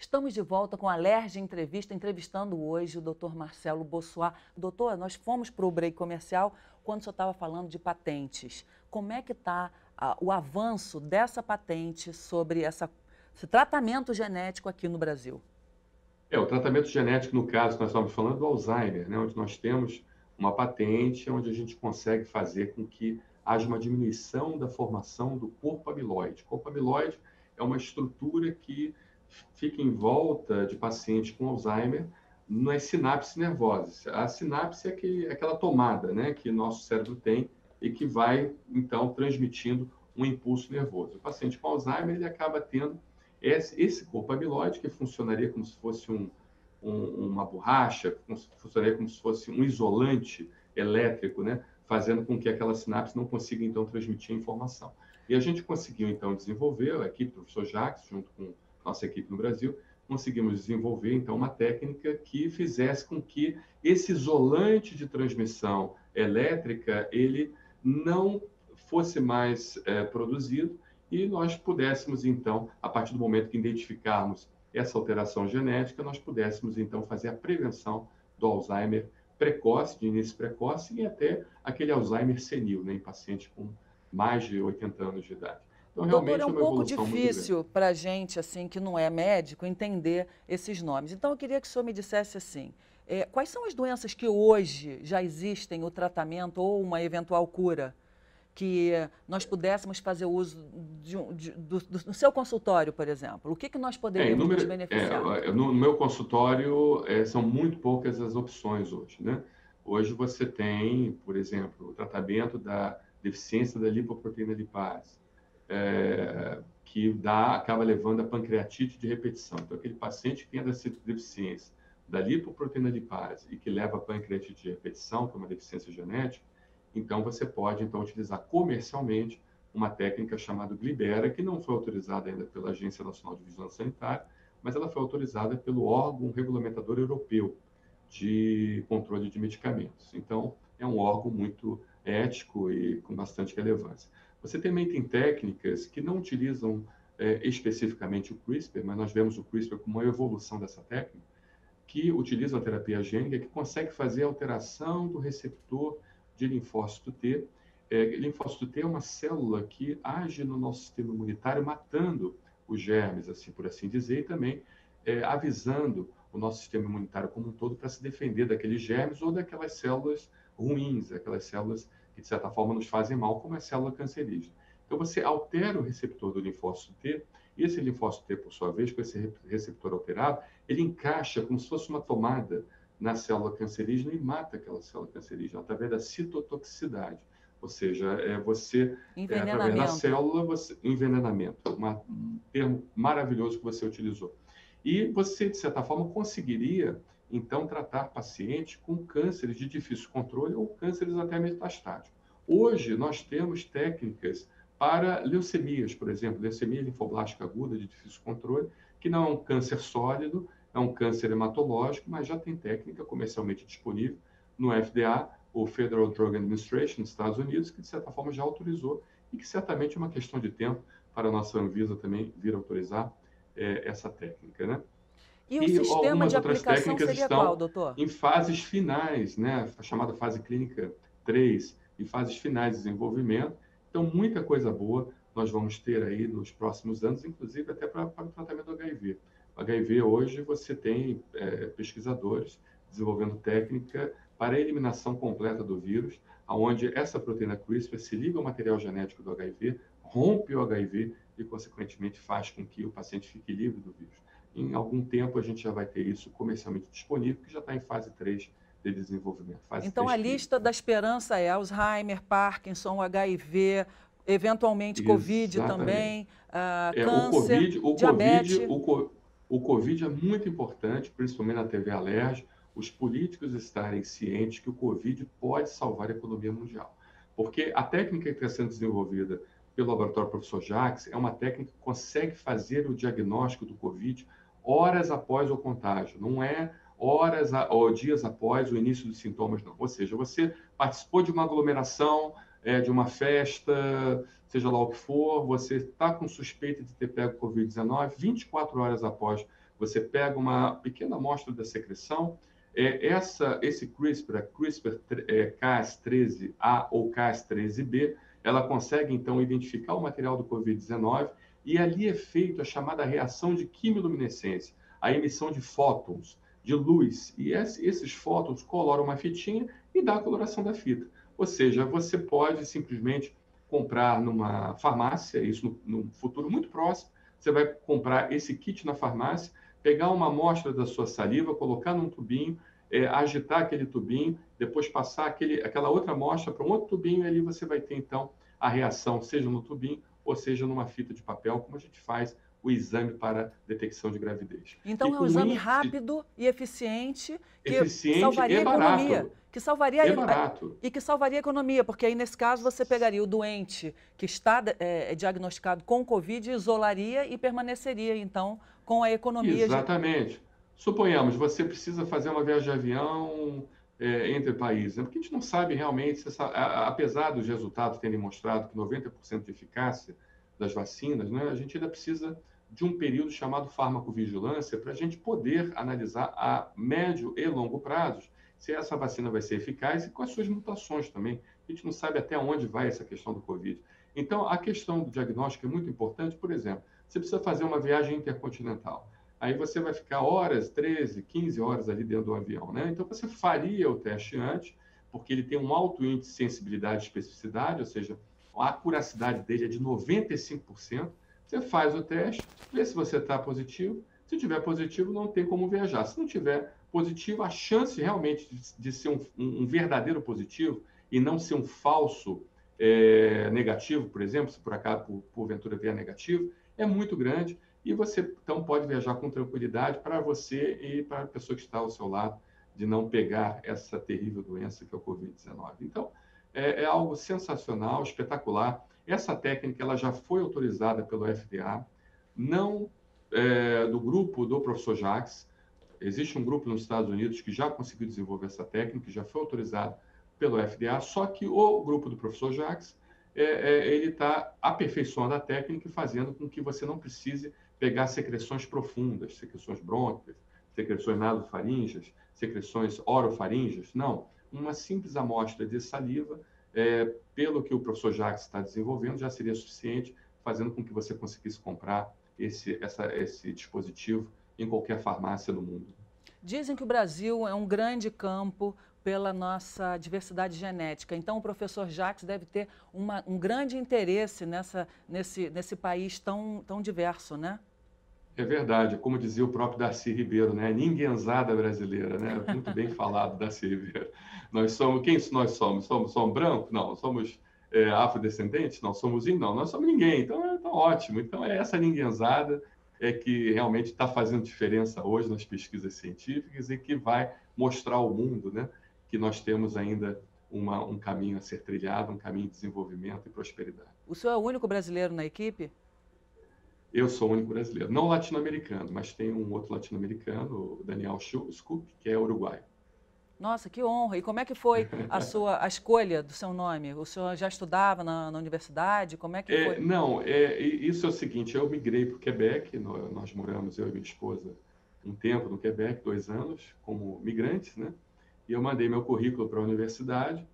Estamos de volta com a Alerj Entrevista, entrevistando hoje o Dr. Marcelo Bossuat. Doutor, nós fomos para o break comercial quando o senhor estava falando de patentes. Como é que está o avanço dessa patente sobre esse tratamento genético aqui no Brasil? O tratamento genético, no caso, nós estamos falando do Alzheimer, né, onde nós temos uma patente onde a gente consegue fazer com que haja uma diminuição da formação do corpo amiloide. O corpo amiloide é uma estrutura que fica em volta de pacientes com Alzheimer nas sinapses nervosas. A sinapse é aquela tomada, né, que nosso cérebro tem e que vai, então, transmitindo um impulso nervoso. O paciente com Alzheimer, ele acaba tendo esse corpo amiloide, que funcionaria como se fosse uma borracha, funcionaria como se fosse um isolante elétrico, né? Fazendo com que aquela sinapse não consiga, então, transmitir a informação. E a gente conseguiu, então, desenvolver, a equipe do professor Jacques, junto com nossa equipe no Brasil, conseguimos desenvolver, então, uma técnica que fizesse com que esse isolante de transmissão elétrica, ele não fosse mais produzido e nós pudéssemos, então, a partir do momento que identificarmos essa alteração genética, nós pudéssemos, então, fazer a prevenção do Alzheimer precoce, de início precoce, e até aquele Alzheimer senil, né, em pacientes com mais de 80 anos de idade. Então, Doutor, é realmente é um uma pouco evolução muito grande. difícil para a gente, assim, que não é médico, entender esses nomes. Então, eu queria que o senhor me dissesse assim, quais são as doenças que hoje já existem o tratamento ou uma eventual cura que nós pudéssemos fazer uso do seu consultório, por exemplo? O que nós Em poderíamos nos número, beneficiar? no meu consultório, são muito poucas as opções hoje, né? Hoje você tem, por exemplo, o tratamento da deficiência da lipoproteína lipase, que acaba levando a pancreatite de repetição. Então, aquele paciente que tem essa deficiência da lipoproteína lipase e que leva a pancreatite de repetição, que é uma deficiência genética, então você pode então utilizar comercialmente uma técnica chamada Glibera, que não foi autorizada ainda pela Agência Nacional de Vigilância Sanitária, mas ela foi autorizada pelo órgão regulamentador europeu de controle de medicamentos. Então, é um órgão muito ético e com bastante relevância. Você também tem técnicas que não utilizam especificamente o CRISPR, mas nós vemos o CRISPR como uma evolução dessa técnica, que utiliza a terapia gênica, que consegue fazer a alteração do receptor de linfócito T. Linfócito T é uma célula que age no nosso sistema imunitário, matando os germes, assim por assim dizer, e também avisando o nosso sistema imunitário como um todo para se defender daqueles germes ou daquelas células ruins, aquelas células que, de certa forma, nos fazem mal, como a célula cancerígena. Então, você altera o receptor do linfócito T, e esse linfócito T, por sua vez, com esse receptor alterado, ele encaixa como se fosse uma tomada na célula cancerígena e mata aquela célula cancerígena através da citotoxicidade. Ou seja, através da Envenenamento. célula, envenenamento, um termo maravilhoso que você utilizou. E você, de certa forma, conseguiria, então, tratar pacientes com cânceres de difícil controle ou cânceres até metastáticos. Hoje, nós temos técnicas para leucemias, por exemplo, leucemia linfoblástica aguda de difícil controle, que não é um câncer sólido, é um câncer hematológico, mas já tem técnica comercialmente disponível no FDA, o Federal Drug Administration, nos Estados Unidos, que de certa forma já autorizou e que certamente é uma questão de tempo para a nossa Anvisa também vir autorizar essa técnica, né? E o E sistema algumas de outras aplicação técnicas seria qual, estão doutor? em fases finais, né? A chamada fase clínica 3 e fases finais de desenvolvimento. Então, muita coisa boa nós vamos ter aí nos próximos anos, inclusive até para o tratamento do HIV. O HIV, hoje, você tem pesquisadores desenvolvendo técnica para a eliminação completa do vírus, onde essa proteína CRISPR se liga ao material genético do HIV, rompe o HIV e, consequentemente, faz com que o paciente fique livre do vírus. Em algum tempo, a gente já vai ter isso comercialmente disponível, que já está em fase 3 de desenvolvimento, fase Então, 3 a lista clínica, da né? esperança é Alzheimer, Parkinson, HIV, eventualmente Covid Exatamente. também, O câncer, COVID, o COVID, diabetes. o COVID é muito importante, principalmente na TV Alerj, os políticos estarem cientes que o COVID pode salvar a economia mundial. Porque a técnica que está sendo desenvolvida pelo laboratório Professor Jacques é uma técnica que consegue fazer o diagnóstico do COVID horas após o contágio, não é ou dias após o início dos sintomas, não. Ou seja, você participou de uma aglomeração, de uma festa, seja lá o que for, você está com suspeita de ter pego Covid-19, 24 horas após Você pega uma pequena amostra da secreção, esse CRISPR, a Cas13A ou Cas13B, ela consegue, então, identificar o material do Covid-19 e ali é feita a chamada reação de quimiluminescência, a emissão de fótons, de luz. E esses fótons coloram uma fitinha e dá a coloração da fita. Ou seja, você pode simplesmente comprar numa farmácia, isso no futuro muito próximo, você vai comprar esse kit na farmácia, pegar uma amostra da sua saliva, colocar num tubinho, agitar aquele tubinho, depois passar aquela outra amostra para um outro tubinho, e ali você vai ter, então, a reação, seja no tubinho ou seja numa fita de papel, como a gente faz o exame para detecção de gravidez. Então, é um exame rápido e eficiente que eficiente salvaria e a economia. barato. Que salvaria é barato. E que salvaria a economia, porque aí, nesse caso, você pegaria o doente que está diagnosticado com Covid, isolaria e permaneceria, então, com a economia. Exatamente. Suponhamos, você precisa fazer uma viagem de avião entre países, né? Porque a gente não sabe realmente, apesar dos resultados terem mostrado que 90% de eficácia das vacinas, né, a gente ainda precisa de um período chamado farmacovigilância para a gente poder analisar a médio e longo prazos se essa vacina vai ser eficaz e com as suas mutações também. A gente não sabe até onde vai essa questão do Covid. Então, a questão do diagnóstico é muito importante. Por exemplo, você precisa fazer uma viagem intercontinental. Aí você vai ficar horas, 13, 15 horas ali dentro do avião, né? Então, você faria o teste antes, porque ele tem um alto índice de sensibilidade e especificidade, ou seja, a acuracidade dele é de 95%. Você faz o teste, vê se você está positivo. Se tiver positivo, não tem como viajar. Se não tiver positivo, a chance realmente de ser um verdadeiro positivo e não ser um falso negativo, por exemplo, se por acaso, porventura, vier negativo, é muito grande. E você, então, pode viajar com tranquilidade para você e para a pessoa que está ao seu lado, de não pegar essa terrível doença que é o Covid-19. Então, é algo sensacional, espetacular. Essa técnica ela já foi autorizada pelo FDA, não do grupo do professor Jacques. Existe um grupo nos Estados Unidos que já conseguiu desenvolver essa técnica, já foi autorizado pelo FDA, só que o grupo do professor Jacques, ele está aperfeiçoando a técnica e fazendo com que você não precise pegar secreções profundas, secreções brônquicas, secreções nasofaríngeas, secreções orofaríngeas. Não, uma simples amostra de saliva, pelo que o professor Jacques está desenvolvendo, já seria suficiente, fazendo com que você conseguisse comprar esse dispositivo em qualquer farmácia do mundo. Dizem que o Brasil é um grande campo pela nossa diversidade genética. Então, o professor Jacques deve ter um grande interesse nesse país tão diverso, né? É verdade, como dizia o próprio Darcy Ribeiro, né? Ninguémzada brasileira, né? Muito bem falado, Darcy Ribeiro. Quem nós somos? Somos brancos? Não. Somos afrodescendentes? Não. Somos índios? Não. Nós somos ninguém. Então, ótimo. Então, é essa ninguémzada que realmente está fazendo diferença hoje nas pesquisas científicas e que vai mostrar ao mundo, né, que nós temos ainda um caminho a ser trilhado, um caminho de desenvolvimento e prosperidade. O senhor é o único brasileiro na equipe? Eu sou o único brasileiro, não latino-americano, mas tem um outro latino-americano, o Daniel Scoop, que é uruguaio. Nossa, que honra! E como é que foi a escolha do seu nome? O senhor já estudava na universidade? Como é que foi? Não, isso é o seguinte, eu migrei para o Quebec, nós moramos, eu e minha esposa, um tempo no Quebec, 2 anos, como migrantes, né? E eu mandei meu currículo para a universidade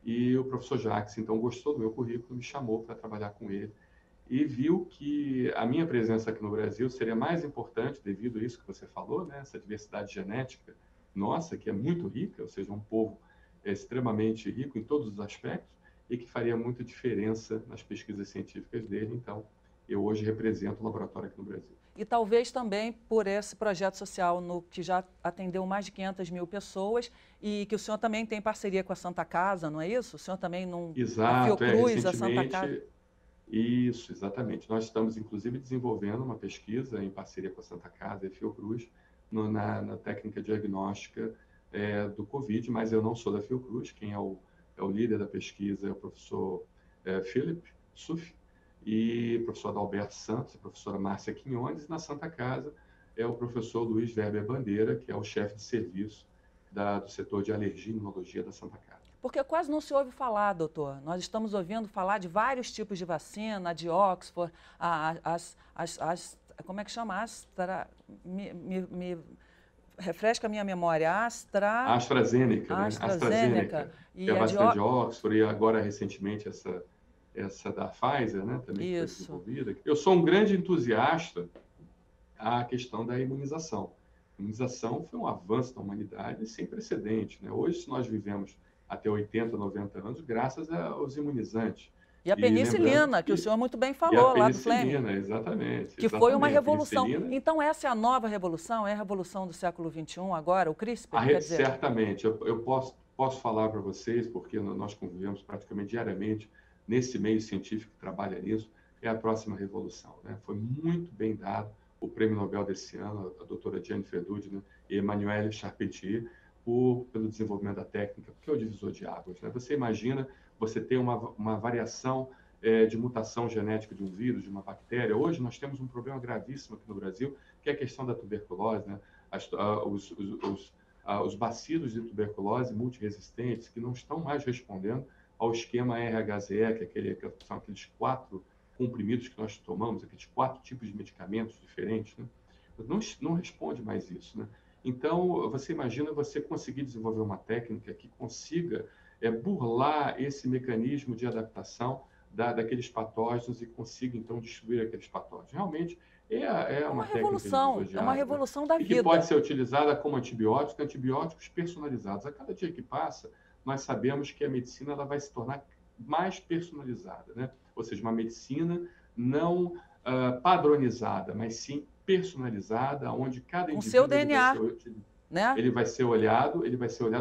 e o professor Jacques, então, gostou do meu currículo, me chamou para trabalhar com ele e viu que a minha presença aqui no Brasil seria mais importante devido a isso que você falou, né? Essa diversidade genética nossa, que é muito rica, ou seja, um povo extremamente rico em todos os aspectos e que faria muita diferença nas pesquisas científicas dele. Então, eu hoje represento o laboratório aqui no Brasil. E talvez também por esse projeto social que já atendeu mais de 500 mil pessoas e que o senhor também tem parceria com a Santa Casa, não é isso? O senhor também Exato, a Fiocruz, a Santa Casa. Isso, exatamente. Nós estamos, inclusive, desenvolvendo uma pesquisa em parceria com a Santa Casa e a Fiocruz na técnica diagnóstica do Covid, mas eu não sou da Fiocruz, quem é o líder da pesquisa é o professor Philip Suff, e o professor Adalberto Santos, a professora Márcia Quinones, e na Santa Casa é o professor Luiz Weber Bandeira, que é o chefe de serviço do setor de alergia e imunologia da Santa Casa. Porque quase não se ouve falar, doutor. Nós estamos ouvindo falar de vários tipos de vacina, a de Oxford, as como é que chama? Me refresca a minha memória. AstraZeneca, né? AstraZeneca. Que é a vacina de Oxford, e agora, recentemente, essa da Pfizer, né? Também que foi desenvolvida. Eu sou um grande entusiasta à questão da imunização. A imunização foi um avanço da humanidade sem precedente, né? Hoje, se nós vivemos até 80, 90 anos, graças aos imunizantes. E a penicilina, que o senhor muito bem falou lá do Fleming. E a penicilina, exatamente. Que foi uma revolução. Então, essa é a nova revolução? É a revolução do século XXI agora? O CRISPR, quer dizer? Certamente. Eu posso falar para vocês, porque nós convivemos praticamente diariamente nesse meio científico que trabalha nisso, é a próxima revolução, né? Foi muito bem dado o prêmio Nobel desse ano, a doutora Jennifer Doudna e Emmanuelle Charpentier, pelo desenvolvimento da técnica, porque é o divisor de águas, né? Você imagina você ter uma variação de mutação genética de um vírus, de uma bactéria. Hoje nós temos um problema gravíssimo aqui no Brasil, que é a questão da tuberculose, né? Os bacilos de tuberculose multiresistentes que não estão mais respondendo ao esquema RHZE, que são aqueles 4 comprimidos que nós tomamos, aqueles 4 tipos de medicamentos diferentes, né? Não responde mais isso, né? Então, você imagina você conseguir desenvolver uma técnica que consiga burlar esse mecanismo de adaptação daqueles patógenos e consiga, então, destruir aqueles patógenos. Realmente, é uma revolução, é uma revolução da vida. E que pode ser utilizada como antibióticos personalizados. A cada dia que passa, nós sabemos que a medicina ela vai se tornar mais personalizada, né? Ou seja, uma medicina não padronizada, mas sim personalizada, onde cada indivíduo... Com seu DNA, né? Ele vai ser olhado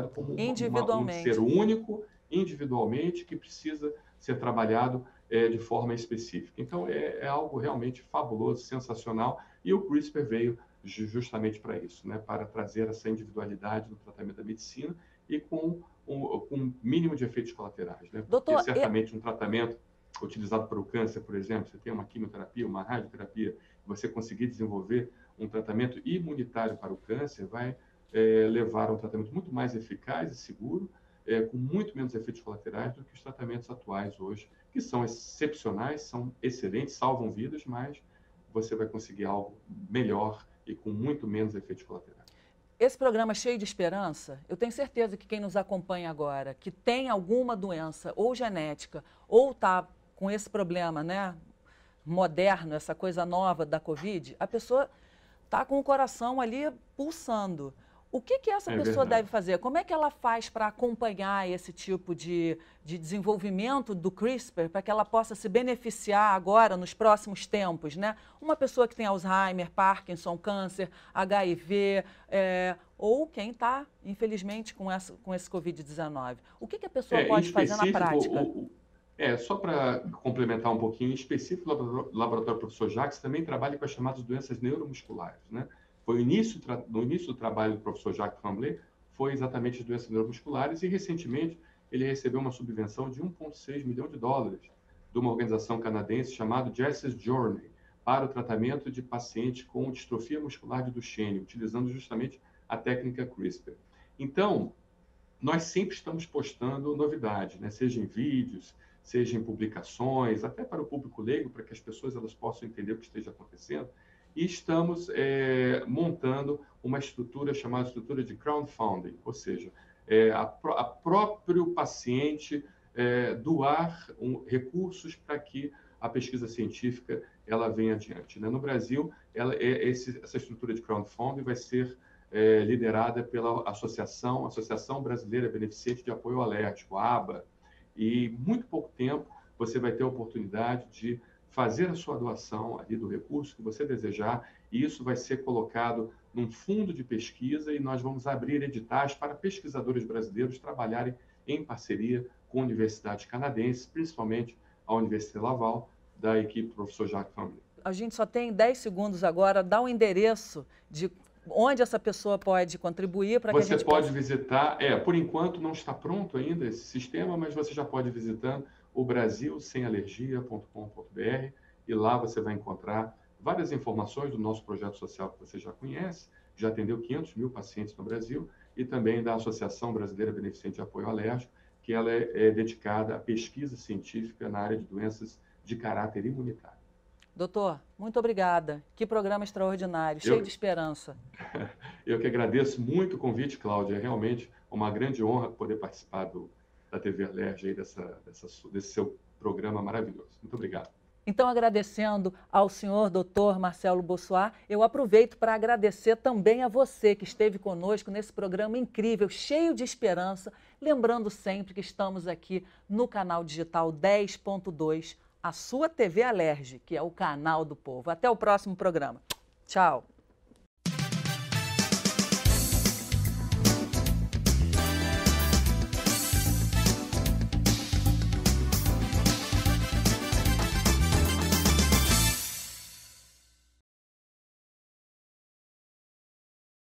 como um ser único, individualmente, que precisa ser trabalhado de forma específica. Então, é algo realmente fabuloso, sensacional, e o CRISPR veio justamente para isso, né? Para trazer essa individualidade no tratamento da medicina e com um mínimo de efeitos colaterais, né? Porque certamente um tratamento utilizado para o câncer, por exemplo, você tem uma quimioterapia, uma radioterapia, você conseguir desenvolver um tratamento imunitário para o câncer vai levar a um tratamento muito mais eficaz e seguro, com muito menos efeitos colaterais do que os tratamentos atuais hoje, que são excepcionais, são excelentes, salvam vidas, mas você vai conseguir algo melhor e com muito menos efeitos colaterais. Esse programa é cheio de esperança. Eu tenho certeza que quem nos acompanha agora, que tem alguma doença ou genética, ou está com esse problema, né, moderno, essa coisa nova da Covid, a pessoa está com o coração ali pulsando. O que essa pessoa deve fazer? Como é que ela faz para acompanhar esse tipo de desenvolvimento do CRISPR, para que ela possa se beneficiar agora, nos próximos tempos, né? Uma pessoa que tem Alzheimer, Parkinson, câncer, HIV, ou quem está, infelizmente, com esse Covid-19. O que a pessoa pode fazer na prática? Só para complementar um pouquinho, em específico, o Laboratório Professor Jacques também trabalha com as chamadas doenças neuromusculares, né? No início do trabalho do professor Jacques Tremblay, foi exatamente as doenças neuromusculares, e recentemente ele recebeu uma subvenção de 1,6 milhão de dólares de uma organização canadense chamada Jess's Journey, para o tratamento de pacientes com distrofia muscular de Duchenne, utilizando justamente a técnica CRISPR. Então, nós sempre estamos postando novidades, né? Seja em vídeos, seja em publicações, até para o público leigo, para que as pessoas elas possam entender o que esteja acontecendo. E estamos montando uma estrutura chamada estrutura de crowdfunding, ou seja, a próprio paciente doar recursos para que a pesquisa científica ela venha adiante, né? No Brasil, essa estrutura de crowdfunding vai ser liderada pela Associação Brasileira Beneficente de Apoio Alérgico, a ABA, e muito pouco tempo você vai ter a oportunidade de fazer a sua doação ali do recurso que você desejar, e isso vai ser colocado num fundo de pesquisa, e nós vamos abrir editais para pesquisadores brasileiros trabalharem em parceria com universidades canadenses, principalmente a Universidade Laval, da equipe do professor Jacques Tremblay. A gente só tem 10 segundos agora, dá um endereço de onde essa pessoa pode contribuir para que a gente Você pode visitar, por enquanto não está pronto ainda esse sistema, mas você já pode ir visitando o brasilsemalergia.com.br, e lá você vai encontrar várias informações do nosso projeto social que você já conhece, já atendeu 500 mil pacientes no Brasil, e também da Associação Brasileira Beneficente de Apoio Alérgico, que ela é dedicada à pesquisa científica na área de doenças de caráter imunitário. Doutor, muito obrigada. Que programa extraordinário, cheio de esperança. Eu que agradeço muito o convite, Cláudia. É realmente uma grande honra poder participar da TV Alerj, aí, desse seu programa maravilhoso. Muito obrigado. Então, agradecendo ao senhor doutor Marcelo Bossoá, eu aproveito para agradecer também a você que esteve conosco nesse programa incrível, cheio de esperança. Lembrando sempre que estamos aqui no canal digital 10.2, a sua TV Alerj, que é o canal do povo. Até o próximo programa. Tchau.